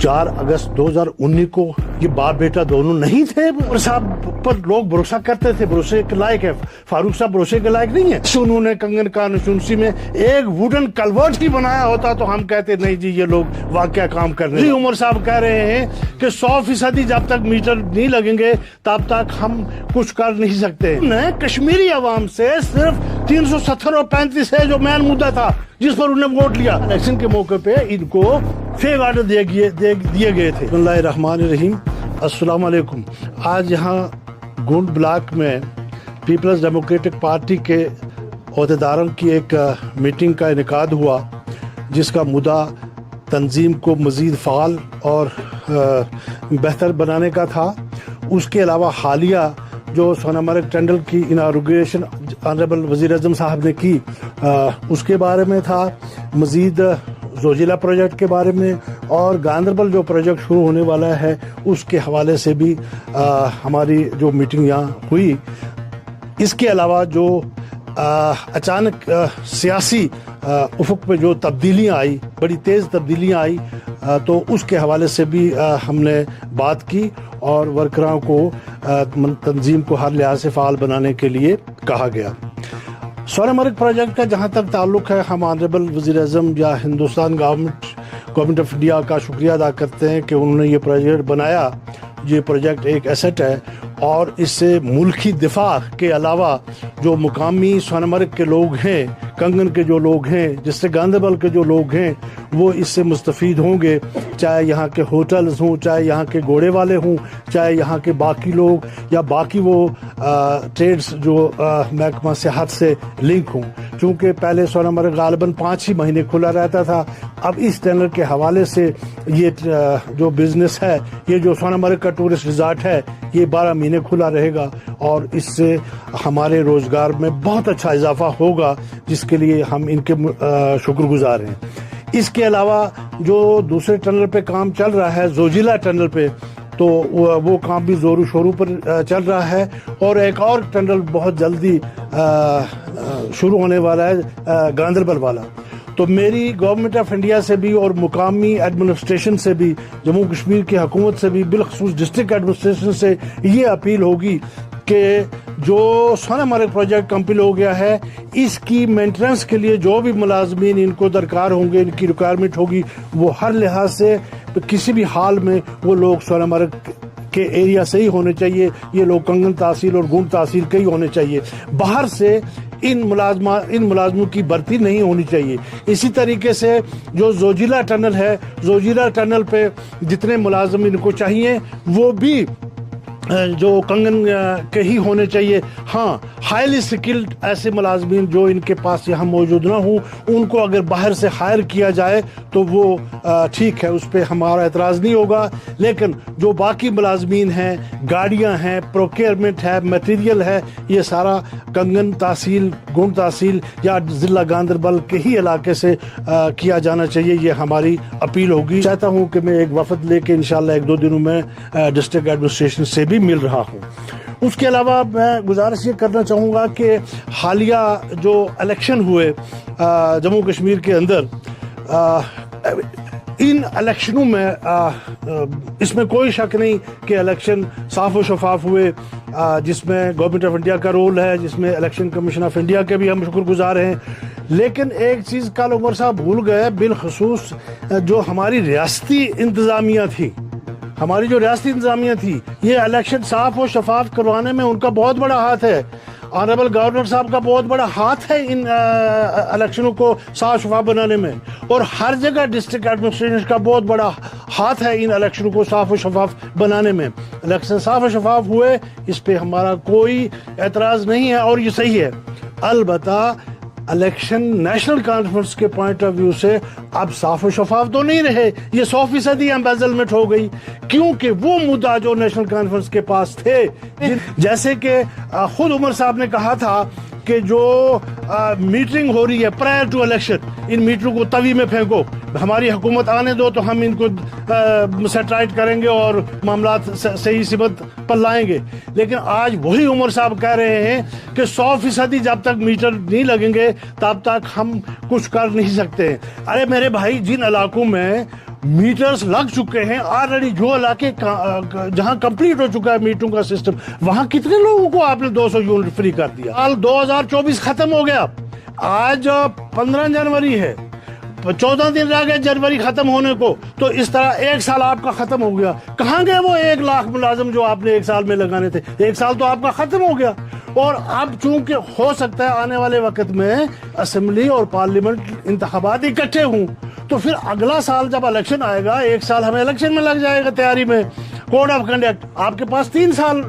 4 अगस्त 2019 को ये बाप बेटा दोनों नहीं थे। और साहब पर लोग भरोसा करते थे, भरोसे के लायक है। फारूक साहब भरोसे के लायक नहीं है। उन्होंने कंगन कॉन्स्टिट्यूंसी में एक वुडन कलवर्ट ही बनाया होता तो हम कहते नहीं जी ये लोग वाकया काम कर रहे हैं। उमर साहब कह रहे हैं कि 100% जब तक मीटर नहीं लगेंगे तब तक हम कुछ कर नहीं सकते। कश्मीरी अवाम से सिर्फ 370 और 35 है जो मेन मुद्दा था जिस पर उन्हें वोट लिया। इलेक्शन के मौके पे इनको फेक ऑर्डर दिए गए थे। बिस्मिल्लाहिर्रहमानिर्रहीम, अस्सलाम वालेकुम। आज यहाँ गुंड ब्लॉक में पीपल्स डेमोक्रेटिक पार्टी के अहदेदारों की एक मीटिंग का इनेकाद हुआ जिसका मुद्दा तंजीम को मज़ीद फ़ाल और बेहतर बनाने का था। उसके अलावा हालिया जो सोनामर्ग टनल की इनाग्रेशन ऑनरेबल वज़ीर आज़म साहब ने की उसके बारे में था, मज़ीद जोजिला प्रोजेक्ट के बारे में और गांदरबल जो प्रोजेक्ट शुरू होने वाला है उसके हवाले से भी हमारी जो मीटिंग यहाँ हुई। इसके अलावा जो अचानक सियासी उफुक पे जो तब्दीलियाँ आई, बड़ी तेज़ तब्दीलियाँ आई, तो उसके हवाले से भी हमने बात की और वर्करों को तंजीम को हर लिहाज से फ़ाल बनाने के लिए कहा गया। सोनामर्ग प्रोजेक्ट का जहाँ तक ताल्लुक़ है, हम ऑनरेबल वज़ीर आज़म या हिंदुस्तान गवर्नमेंट ऑफ इंडिया का शुक्रिया अदा करते हैं कि उन्होंने ये प्रोजेक्ट बनाया। ये प्रोजेक्ट एक एसेट है और इससे मुल्की दिफा के अलावा जो मुकामी सोनामर्ग के लोग हैं, कंगन के जो लोग हैं, जिससे गांदरबल के जो लोग हैं वो इससे मुस्तफ़ीद होंगे। चाहे यहाँ के होटल्स हों, चाहे यहाँ के घोड़े वाले हों, चाहे यहाँ के बाकी लोग या बाकी वो ट्रेड्स जो महकमा सेहत से लिंक हों। चूँकि पहले सोनामर्ग गालिबन 5 ही महीने खुला रहता था, अब इस टनल के हवाले से ये जो बिज़नेस है, ये जो सोनामर्ग का टूरिस्ट रिज़ॉर्ट है, ये 12 महीने खुला रहेगा और इससे हमारे रोज़गार में बहुत अच्छा इजाफा होगा, जिसके लिए हम इनके शुक्रगुजार हैं। इसके अलावा जो दूसरे टनल पे काम चल रहा है, जोजिला टनल पे, तो वो काम भी ज़ोरों शोरों पर चल रहा है और एक और टनल बहुत जल्दी शुरू होने वाला है, गांदरबल वाला। तो मेरी गवर्नमेंट ऑफ इंडिया से भी और मुकामी एडमिनिस्ट्रेशन से भी, जम्मू कश्मीर की हुकूमत से भी, बिलखसूस डिस्ट्रिक्ट एडमिनिस्ट्रेशन से ये अपील होगी कि जो सोनामर्ग प्रोजेक्ट कंप्लीट हो गया है, इसकी मेंटेनेंस के लिए जो भी मुलाजमीन इनको दरकार होंगे, इनकी रिक्वायरमेंट होगी, वो हर लिहाज से किसी भी हाल में वो लोग सोनामर्ग के एरिया से ही होने चाहिए। ये लोग कंगन तहसील और गुंड तहसील के ही होने चाहिए। बाहर से इन मुलाजमों की भर्ती नहीं होनी चाहिए। इसी तरीके से जो जोजिला टनल है, जोजिला टनल पे जितने मुलाजम इनको चाहिए वो भी जो कंगन के ही होने चाहिए। हाँ, हाईली स्किल्ड ऐसे मुलाजमीन जो इनके पास यहाँ मौजूद ना हो, उनको अगर बाहर से हायर किया जाए तो वो ठीक है, उस पर हमारा एतराज़ नहीं होगा। लेकिन जो बाकी मुलाजमीन हैं, गाड़ियाँ हैं, प्रोक्योरमेंट है, मटेरियल है, ये सारा कंगन तहसील, गुंड तहसील या ज़िला गांदरबल के ही इलाके से किया जाना चाहिए। ये हमारी अपील होगी। चाहता हूँ कि मैं एक वफद लेके इंशाल्लाह 1-2 दिनों में डिस्ट्रिक्ट एडमिनिस्ट्रेशन से भी मिल रहा हूँ। उसके अलावा मैं गुजारिश ये करना चाहूँगा कि हालिया जो इलेक्शन हुए जम्मू कश्मीर के अंदर, इन इलेक्शनों में इसमें कोई शक नहीं कि इलेक्शन साफ और शफाफ हुए, जिसमें गवर्नमेंट ऑफ इंडिया का रोल है, जिसमें इलेक्शन कमीशन ऑफ इंडिया के भी हम शुक्रगुजार हैं। लेकिन एक चीज़ कल उमर साहब भूल गए, बिलखसूस जो हमारी रियासती इंतज़ामिया थी, हमारी जो रियासती इंतज़ामिया थी, ये इलेक्शन साफ और शफाफ करवाने में उनका बहुत बड़ा हाथ है। ऑनरेबल गवर्नर साहब का बहुत बड़ा हाथ है इन इलेक्शनों को साफ शफाफ बनाने में, और हर जगह डिस्ट्रिक्ट एडमिनिस्ट्रेशन का बहुत बड़ा हाथ है इन इलेक्शनों को साफ और शफाफ बनाने में। इलेक्शन साफ और शफाफ हुए, इस पे हमारा कोई एतराज़ नहीं है और ये सही है। अलबत्ता इलेक्शन नेशनल कॉन्फ्रेंस के पॉइंट ऑफ व्यू से अब साफ और शफाफ तो नहीं रहे, ये 100% एम्बेजलमेंट हो गई, क्योंकि वो मुद्दा जो नेशनल कॉन्फ्रेंस के पास थे, जैसे कि खुद उमर साहब ने कहा था कि जो मीटिंग हो रही है प्रायर टू इलेक्शन, इन मीटरों को तवी में फेंको, हमारी हुकूमत आने दो तो हम इनको सेटराइट करेंगे और मामला सही सिमत पर लाएंगे। लेकिन आज वही उमर साहब कह रहे हैं कि 100% जब तक मीटर नहीं लगेंगे तब तक हम कुछ कर नहीं सकते। अरे मेरे भाई, जिन इलाकों में मीटर्स लग चुके हैं ऑलरेडी, जो इलाके जहां कंप्लीट हो चुका है मीटरों का सिस्टम, वहां कितने लोगों को आपने 200 यूनिट फ्री कर दिया। साल 2024 खत्म हो गया, आज 15 जनवरी है, 14 दिन रह गए जनवरी खत्म होने को, तो इस तरह एक साल आपका खत्म हो गया। कहाँ गए वो 1 लाख मुलाजिम जो आपने एक साल में लगाने थे? एक साल तो आपका खत्म हो गया। और अब चूंकि हो सकता है आने वाले वक्त में असेंबली और पार्लियामेंट इंतखाबात इकट्ठे हों, तो फिर अगला साल जब इलेक्शन आएगा, एक साल हमें इलेक्शन में लग जाएगा तैयारी में। कोड ऑफ कंडक्ट आपके पास 3 साल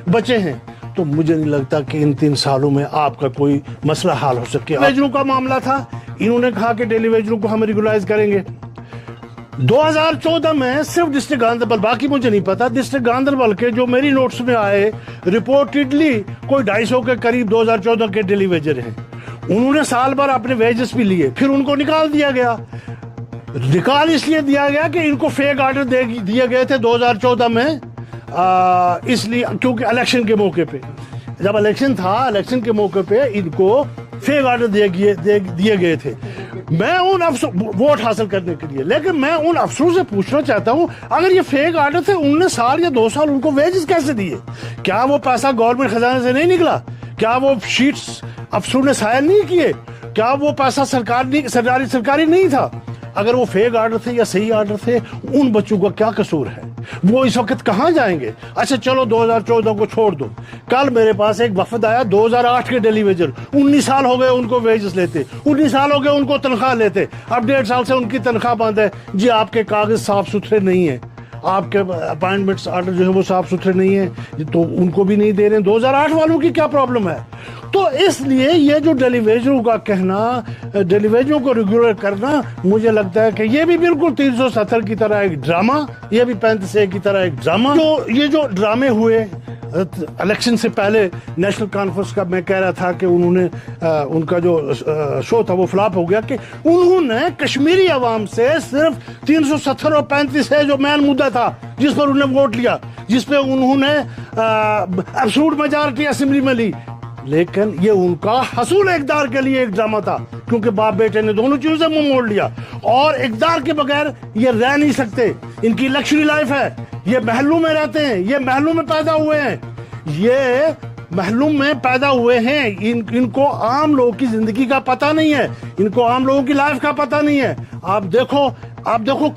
बचे हैं, तो मुझे नहीं लगता कि इन 3 सालों में आपका कोई मसला हल हो सके। वेजरों का मामला था, इन्होंने कहा कि डेली वेजरों को हम रेगुलाइज करेंगे। 2014 में सिर्फ डिस्ट्रिक्ट गांधरबल, बाकी मुझे नहीं पता, डिस्ट्रिक्ट गांधरबल के जो मेरी नोट्स में आए रिपोर्टेडली कोई 250 के करीब 2014 के डेली वेजर हैं। उन्होंने साल भर अपने वेजेस भी लिए, फिर उनको निकाल दिया गया। निकाल इसलिए दिया गया कि इनको फेक ऑर्डर दिए गए थे 2014 में, इसलिए क्योंकि इलेक्शन के मौके पे, जब इलेक्शन था, इलेक्शन के मौके पे इनको फेक ऑर्डर दिए गए थे। मैं उन वोट हासिल करने के लिए, लेकिन मैं उन अफसरों से पूछना चाहता हूं, अगर ये फेक ऑर्डर थे, उनने साल या 2 साल उनको वेजेस कैसे दिए? क्या वो पैसा गवर्नमेंट खजाने से नहीं निकला? क्या वो शीट्स अफसरों ने साइन नहीं किए? क्या वो पैसा सरकारी नहीं था? अगर वो फेक ऑर्डर थे या सही ऑर्डर थे, उन बच्चों का क्या कसूर है? वो इस वक्त कहाँ जाएंगे? अच्छा चलो 2014 को छोड़ दो। कल मेरे पास एक वफद आया 2008 के डेली वेजर, 19 साल हो गए उनको वेजेस लेते, 19 साल हो गए उनको तनख्वाह लेते, अब 1.5 साल से उनकी तनख्वाह बंद है। जी आपके कागज साफ सुथरे नहीं है, आपके अपॉइंटमेंट्स ऑर्डर जो है वो साफ सुथरे नहीं है, तो उनको भी नहीं दे रहे हैं। 2008 वालों की क्या प्रॉब्लम है? तो इसलिए ये जो डेलीवेजरों का कहना, डेलीवेजरों को रेगुलर करना, मुझे लगता है कि ये भी बिल्कुल 370 की तरह एक ड्रामा, ये भी 35A की तरह एक ड्रामा। तो ये जो ड्रामे हुए इलेक्शन से पहले, नेशनल कॉन्फ्रेंस का मैं कह रहा था कि उन्होंने उनका जो शो था वो फ्लॉप हो गया, कि उन्होंने कश्मीरी अवाम से सिर्फ 370 और 35A जो मेन मुद्दा था जिस पर उन्होंने वोट लिया, जिस पे उन्होंने एब्सोल्यूट मेजॉरिटी असेंबली में ली, लेकिन ये उनका हसूल इक़्तिदार के लिए एक ड्रामा था, क्योंकि बाप बेटे ने दोनों चीजों से मुंह मोड़ लिया और इक़्तिदार के बगैर ये रह नहीं सकते। इनकी लग्जरी लाइफ है, ये महलों में रहते हैं, ये महलों में पैदा हुए हैं, ये महलों में पैदा हुए हैं, इनको आम लोगों की जिंदगी का पता नहीं है, इनको आम लोगों की लाइफ का पता नहीं है। आप देखो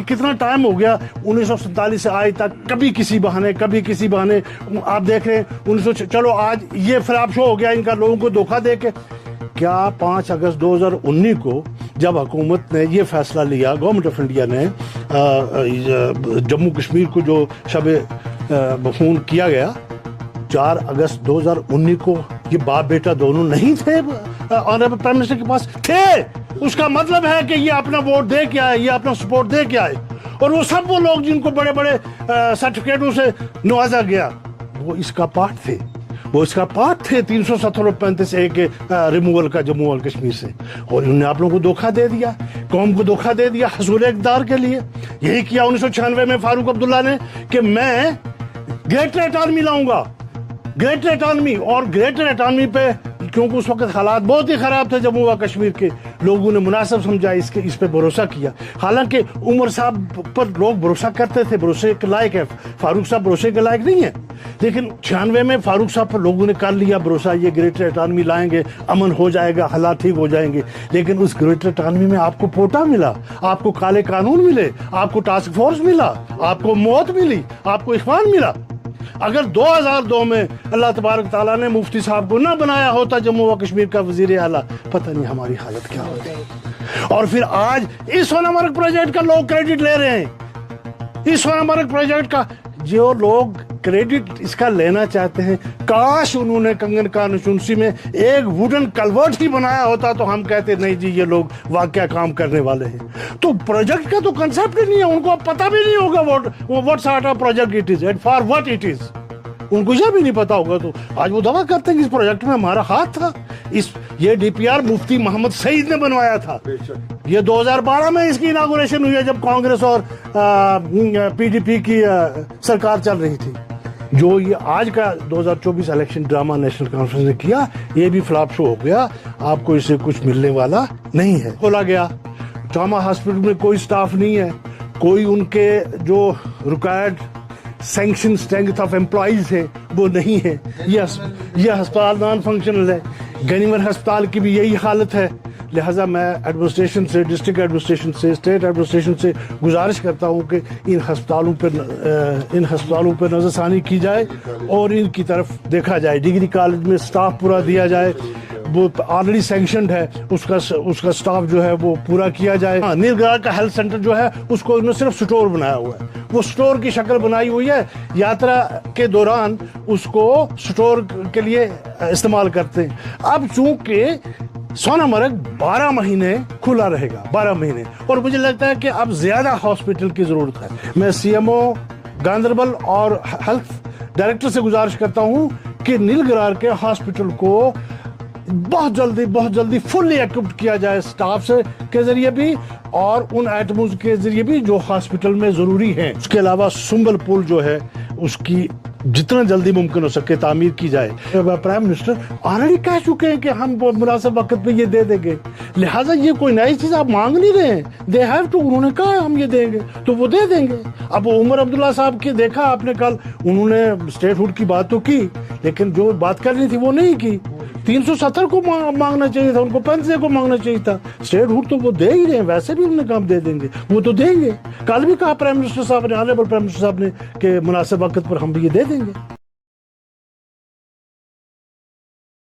कितना टाइम हो गया 1947 से आज तक, कभी किसी बहाने आप देख रहे हैं चलो आज ये फ्लॉप शो हो गया इनका, लोगों को धोखा दे के। क्या 5 अगस्त 2019 को जब हुकूमत ने ये फैसला लिया, गवर्नमेंट ऑफ इंडिया ने जम्मू कश्मीर को जो शब खून किया गया, 4 अगस्त 2019 को ये बाप बेटा दोनों नहीं थे ऑनरेबल प्राइम मिनिस्टर के पास? थे। उसका मतलब है कि ये अपना वोट दे के आए, ये अपना सपोर्ट दे के आए, और वो सब वो लोग जिनको बड़े बड़े सर्टिफिकेटों से नवाजा गया, वो इसका पार्ट थे, 370 और 35A के रिमूवल का जम्मू और कश्मीर से। और इन्होंने आप लोगों को धोखा दे दिया, कौम को धोखा दे दिया हसूल इक़्तिदार के लिए। यही किया 1996 में फारूक अब्दुल्ला ने कि मैं ग्रेटर ऑटोनॉमी लाऊंगा, ग्रेटर ऑटोनॉमी। और ग्रेटर ऑटोनॉमी पे क्योंकि उस वक्त हालात बहुत ही खराब थे जम्मू व कश्मीर के, लोगों ने मुनासिब समझा, इस पे भरोसा किया। हालांकि उमर साहब पर लोग भरोसा करते थे, भरोसे के लायक है, फारूक साहब भरोसे के लायक नहीं है, लेकिन 96 में फारूक साहब पर लोगों ने कर लिया भरोसा, ये ग्रेटर ऑटोनॉमी लाएंगे, अमन हो जाएगा, हालात ठीक हो जाएंगे। लेकिन उस ग्रेटर ऑटोनॉमी में आपको पोटा मिला, आपको काले कानून मिले, आपको टास्क फोर्स मिला, आपको मौत मिली, आपको इख्वान मिला। अगर 2002 में अल्लाह तबारक ताला ने मुफ्ती साहब को ना बनाया होता जम्मू व कश्मीर का वजीर आला, पता नहीं हमारी हालत क्या होती। और फिर आज इस सोनामर्ग प्रोजेक्ट का लोग क्रेडिट ले रहे हैं, इस सोनामर्ग प्रोजेक्ट का जो लोग क्रेडिट इसका लेना चाहते हैं, काश उन्होंने कंगन का नशुनसी में एक वुडन कलवर्ट ही बनाया होता तो हम कहते नहीं जी ये लोग वाकया काम करने वाले हैं। तो प्रोजेक्ट का तो कंसेप्ट ही नहीं है, उनको पता भी नहीं होगा what sort of project it is and for what it is, उनको यह भी नहीं पता होगा। तो आज वो दावा करते हैं कि इस प्रोजेक्ट में हमारा हाथ था। ये DPR मुफ्ती मोहम्मद सईद ने बनवाया था, ये 2012 में इसकी इनागुरेशन हुई है जब कांग्रेस और PDP की सरकार चल रही थी। जो ये आज का 2024 इलेक्शन ड्रामा नेशनल कॉन्फ्रेंस ने किया, ये भी फ्लॉप शो हो गया, आपको इससे कुछ मिलने वाला नहीं है। खोला गया ट्रॉमा हॉस्पिटल में कोई स्टाफ नहीं है, कोई उनके जो required sanction strength of employees है वो नहीं है। यह अस्पताल नॉन फंक्शनल है। गनीवर अस्पताल की भी यही हालत है। लिहाजा मैं एडमिनिस्ट्रेशन से, डिस्ट्रिक्ट एडमिनिस्ट्रेशन से, स्टेट एडमिनिस्ट्रेशन से गुजारिश करता हूँ कि इन अस्पतालों पर नज़रसानी की जाए और इनकी तरफ देखा जाए। डिग्री कॉलेज में स्टाफ पूरा दिया जाए, वो ऑलरेडी सैंक्शनड है, उसका स्टाफ जो है वो पूरा किया जाए। नील गरार का हेल्थ सेंटर जो है उसको उन्होंने सिर्फ स्टोर बनाया हुआ है, वो स्टोर की शक्ल बनाई हुई है। यात्रा के दौरान उसको स्टोर के लिए इस्तेमाल करते हैं। अब चूंकि सोनामर्ग 12 महीने खुला रहेगा, 12 महीने, और मुझे लगता है कि अब ज्यादा हॉस्पिटल की जरूरत है। मैं सीएमओ गांधरबल और हेल्थ डायरेक्टर से गुजारिश करता हूं कि नील गरार के हॉस्पिटल को बहुत जल्दी फुल्ली इक्विप्ड किया जाए, स्टाफ से के जरिए भी और उन आइटम्स के जरिए भी जो हॉस्पिटल में जरूरी है। उसके अलावा सुंबल पुल जो है उसकी जितना जल्दी मुमकिन हो सके तामीर की जाए। प्राइम मिनिस्टर ऑलरेडी कह चुके हैं कि हम मुनासिब वक्त पे ये दे देंगे, लिहाजा ये कोई नई चीज आप मांग नहीं रहे हैं। दे हैव टू, उन्होंने कहा हम ये देंगे तो वो दे देंगे। अब उमर अब्दुल्ला साहब की देखा आपने कल, उन्होंने स्टेटहुड की बात तो की लेकिन जो बात करनी थी वो नहीं की। 370 को मांगना चाहिए था, उनको 5 को मांगना चाहिए था। स्टेटहुड तो वो दे ही रहे हैं, वैसे भी उन्होंने काम दे देंगे, वो तो देंगे। कल भी कहा प्राइम मिनिस्टर साहब ने, ऑनरेबल प्राइम मिनिस्टर साहब ने कि मुनासिब वक्त पर हम भी ये दे देंगे।